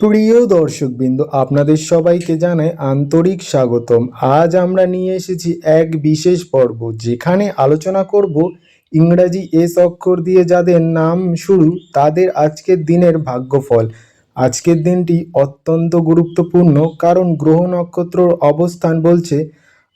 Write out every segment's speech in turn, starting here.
প্রিয় দর্শকবৃন্দ, আপনাদের সবাইকে জানাই আন্তরিক স্বাগতম। আজ আমরা নিয়ে এসেছি এক বিশেষ পর্ব, যেখানে আলোচনা করব ইংরাজি এস অক্ষর দিয়ে যাদের নাম শুরু তাদের আজকের দিনের ভাগ্যফল। আজকের দিনটি অত্যন্ত গুরুত্বপূর্ণ, কারণ গ্রহ নক্ষত্রর অবস্থান বলছে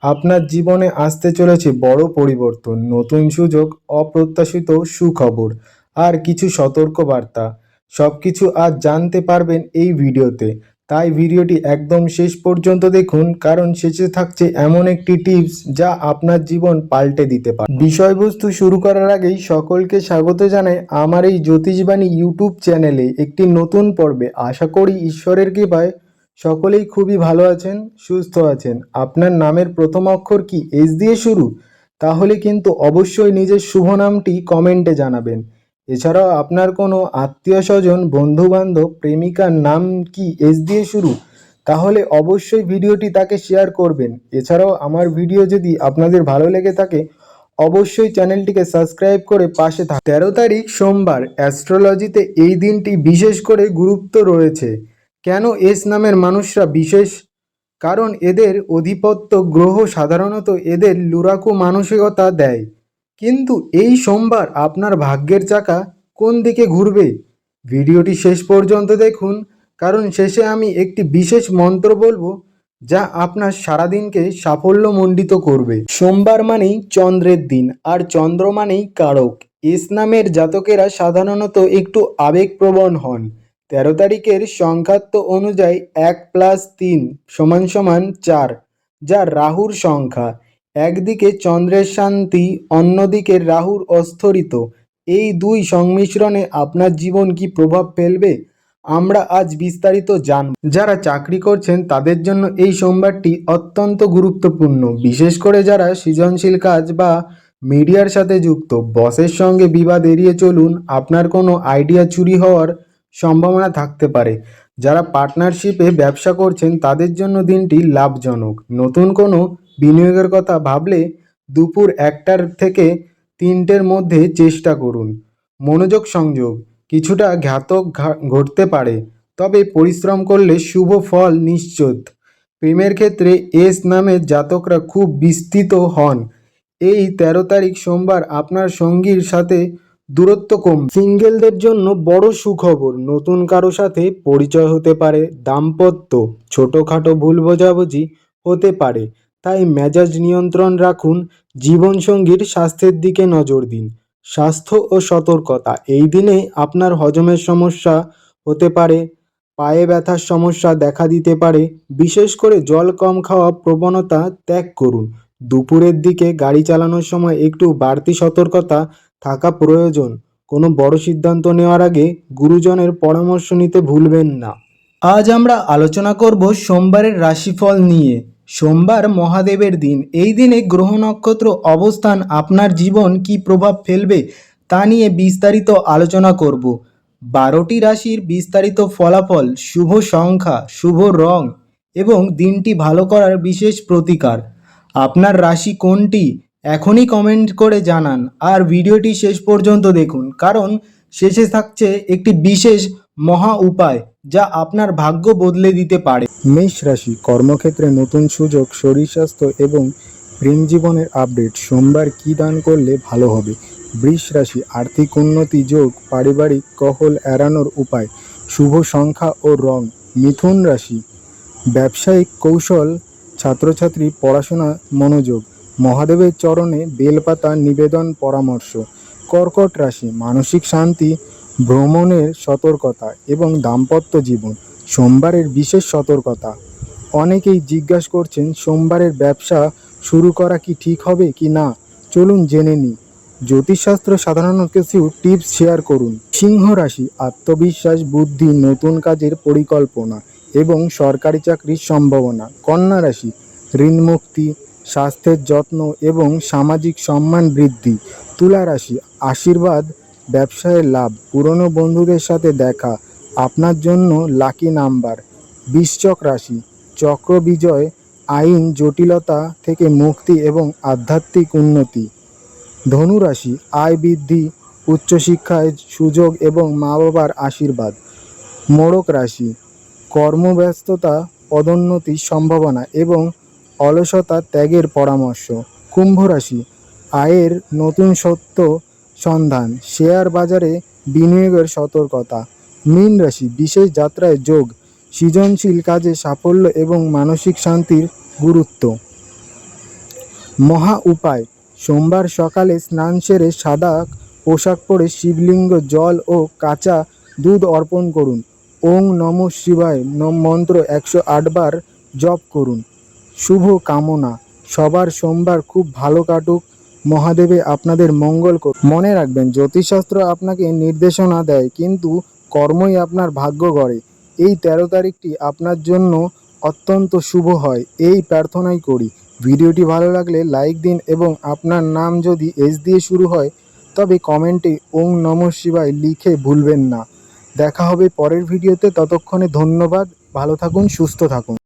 আপনার জীবনে আসতে চলেছে বড় পরিবর্তন, নতুন সুযোগ, অপ্রত্যাশিত সুখবর আর কিছু সতর্কবার্তা। সবকিছু আজ জানতে পারবেন এই ভিডিওতে, তাই ভিডিওটি একদম শেষ পর্যন্ত দেখুন, কারণ শেষে থাকছে এমন একটি টিপস যা আপনার জীবন পাল্টে দিতে পারে। বিষয়বস্তু শুরু করার আগেই সকলকে স্বাগত জানাই আমার এই জ্যোতিষবাণী ইউটিউব চ্যানেলে একটি নতুন পর্বে। আশা করি ঈশ্বরের কৃপায় সকলেই খুবই ভালো আছেন, সুস্থ আছেন। আপনার নামের প্রথম অক্ষর কি এস দিয়ে শুরু? তাহলে কিন্তু অবশ্যই নিজের শুভ নামটি কমেন্টে জানাবেন। এছাড়াও আপনার কোনো আত্মীয় স্বজন, বন্ধু বান্ধব, প্রেমিকার নাম কি এস দিয়ে শুরু? তাহলে অবশ্যই ভিডিওটি তাকে শেয়ার করবেন। এছাড়াও আমার ভিডিও যদি আপনাদের ভালো লেগে থাকে অবশ্যই চ্যানেলটিকে সাবস্ক্রাইব করে পাশে থাকুন। 13 তারিখ সোমবার, অ্যাস্ট্রোলজিতে এই দিনটি বিশেষ করে গুরুত্ব রয়েছে। কেন এস নামের মানুষরা বিশেষ? কারণ এদের অধিপত্য গ্রহ সাধারণত এদের লুরাকু মানসিকতা দেয়। কিন্তু এই সোমবার আপনার ভাগ্যের চাকা কোন দিকে ঘুরবে? ভিডিওটি শেষ পর্যন্ত দেখুন, কারণ শেষে আমি একটি বিশেষ মন্ত্র বলবো যা আপনার সারাদিনকে সাফল্যমণ্ডিত করবে। সোমবার মানেই চন্দ্রের দিন, আর চন্দ্র মানেই কারক। এস নামের জাতকেরা সাধারণত একটু আবেগপ্রবণ হন। 13 তারিখের সংখ্যাত্ব অনুযায়ী 1+3=4, যা রাহুর সংখ্যা। একদিকে চন্দ্রের শান্তি, অন্যদিকে রাহুর অস্থিরতা। এই দুই সংমিশ্রণে আপনার জীবন কি প্রভাব ফেলবে আমরা আজ বিস্তারিত জানব। যারা চাকরি করছেন তাদের জন্য এই সোমবারটি অত্যন্ত গুরুত্বপূর্ণ, বিশেষ করে যারা সৃজনশীল কাজ বা মিডিয়ার সাথে যুক্ত। বসের সঙ্গে বিবাদ এড়িয়ে চলুন, আপনার কোনো আইডিয়া চুরি হওয়ার সম্ভাবনা থাকতে পারে। যারা পার্টনারশিপে ব্যবসা করছেন তাদের জন্য দিনটি লাভজনক। নতুন কোনো বিনিয়োগের কথা ভাবলে দুপুর 1টা থেকে 3টের মধ্যে চেষ্টা করুন। মনোযোগ সংযোগ কিছুটা ঘাতক ঘটতে পারে, তবে পরিশ্রম করলে শুভ ফল নিশ্চিত। প্রেমের ক্ষেত্রে এস নামের জাতকরা খুব বিস্তৃত হন। এই 13 তারিখ সোমবার আপনার সঙ্গীর সাথে দূরত্ব কমবে। সিঙ্গেলদের জন্য বড় সুখবর, নতুন কারো সাথে পরিচয় হতে পারে। দাম্পত্য ছোটোখাটো ভুল বোঝাবুঝি হতে পারে, তাই মেজাজ নিয়ন্ত্রণ রাখুন। জীবনসঙ্গীর স্বাস্থ্যের দিকে নজর দিন। স্বাস্থ্য ও সতর্কতা, এই দিনে আপনার হজমের সমস্যা হতে পারে, পায়ে ব্যথার সমস্যা দেখা দিতে পারে। বিশেষ করে জল কম খাওয়া প্রবণতা ত্যাগ করুন। দুপুরের দিকে গাড়ি চালানোর সময় একটু বাড়তি সতর্কতা থাকা প্রয়োজন। কোনো বড় সিদ্ধান্ত নেওয়ার আগে গুরুজনের পরামর্শ নিতে ভুলবেন না। আজ আমরা আলোচনা করব সোমবারের রাশিফল নিয়ে। সোমবার মহাদেবের দিন। এই দিনে গ্রহ নক্ষত্র অবস্থান আপনার জীবন কি প্রভাব ফেলবে তা নিয়ে বিস্তারিত আলোচনা করব। 12টি রাশির বিস্তারিত ফলাফল, শুভ সংখ্যা, শুভ রং এবং দিনটি ভালো করার বিশেষ প্রতিকার। আপনার রাশি কোনটি এখনই কমেন্ট করে জানান, আর ভিডিওটি শেষ পর্যন্ত দেখুন, কারণ শেষে থাকছে একটি বিশেষ মহা উপায় যা আপনার ভাগ্য বদলে দিতে পারে। মেষ রাশি, কর্মক্ষেত্রে নতুন সুযোগ, শরীর স্বাস্থ্য এবং প্রেম জীবনের আপডেট। সোমবার কি দান করলে ভালো হবে? বৃষ রাশি, আর্থিক উন্নতি যোগ, পারিবারিক কলহ এড়ানোর উপায়, শুভ সংখ্যা ও রং। মিথুন রাশি, ব্যবসায়িক কৌশল, ছাত্রছাত্রী পড়াশোনা মনোযোগ, মহাদেবের চরণে বেলপাতা নিবেদন পরামর্শ। কর্কট রাশি, মানসিক শান্তি, ভ্রমণের সতর্কতা এবং দাম্পত্য জীবন। সোমবারের বিশেষ সতর্কতা, অনেকেই জিজ্ঞাসা করছেন সোমবারের ব্যবসা শুরু করা কি ঠিক হবে কি না। চলুন জেনে নিই। জ্যোতিষশাস্ত্র সাধারণ কিছু টিপস শেয়ার করুন। সিংহ রাশি, আত্মবিশ্বাস, বুদ্ধি, নতুন কাজের পরিকল্পনা এবং সরকারি চাকরির সম্ভাবনা। কন্যা রাশি, ঋণ মুক্তি, স্বাস্থ্যের যত্ন এবং সামাজিক সম্মান বৃদ্ধি। তুলা রাশি, আশীর্বাদ, ব্যবসায় লাভ, পুরনো বন্ধুদের সাথে দেখা। আপনার জন্য লাকি নাম্বার। বৃশ্চিক রাশি, চক্র বিজয়, আইন জটিলতা থেকে মুক্তি এবং আধ্যাত্মিক উন্নতি। ধনু রাশি, আয় বৃদ্ধি, উচ্চশিক্ষায় সুযোগ এবং মা বাবার আশীর্বাদ। মোড়ক রাশি, কর্মব্যস্ততা, পদোন্নতির সম্ভাবনা এবং অলসতা ত্যাগের পরামর্শ। কুম্ভ রাশি, আয়ের নতুন সত্য সন্ধান, শেয়ার বাজারে বিনিয়োগের সতর্কতা। মীন রাশি, বিশেষ যাত্রায় যোগ, সৃজনশীল কাজে সাফল্য এবং মানসিক শান্তির গুরুত্ব। মহা উপায়, সোমবার সকালে স্নান সেরে সাদা পোশাক পরে শিবলিঙ্গ জল ও কাঁচা দুধ অর্পণ করুন। ওং নমঃ শিবায় মন্ত্র 108 বার জপ করুন। শুভ কামনা, সবার সোমবার খুব ভালো কাটুক, মহাদেবে আপনাদের মঙ্গল করুন। মনে রাখবেন, জ্যোতিষশাস্ত্র আপনাকে নির্দেশনা দেয়, কিন্তু কর্মই আপনার ভাগ্য গড়ে। এই 13 তারিখটি আপনার জন্য অত্যন্ত শুভ হয়, এই প্রার্থনাই করি। ভিডিওটি ভালো লাগলে লাইক দিন এবং আপনার নাম যদি এস দিয়ে শুরু হয় তবে কমেন্টে ওং নমঃ শিবায় লিখে ভুলবেন না। দেখা হবে পরের ভিডিওতে, ততক্ষণে ধন্যবাদ, ভালো থাকুন, সুস্থ থাকুন।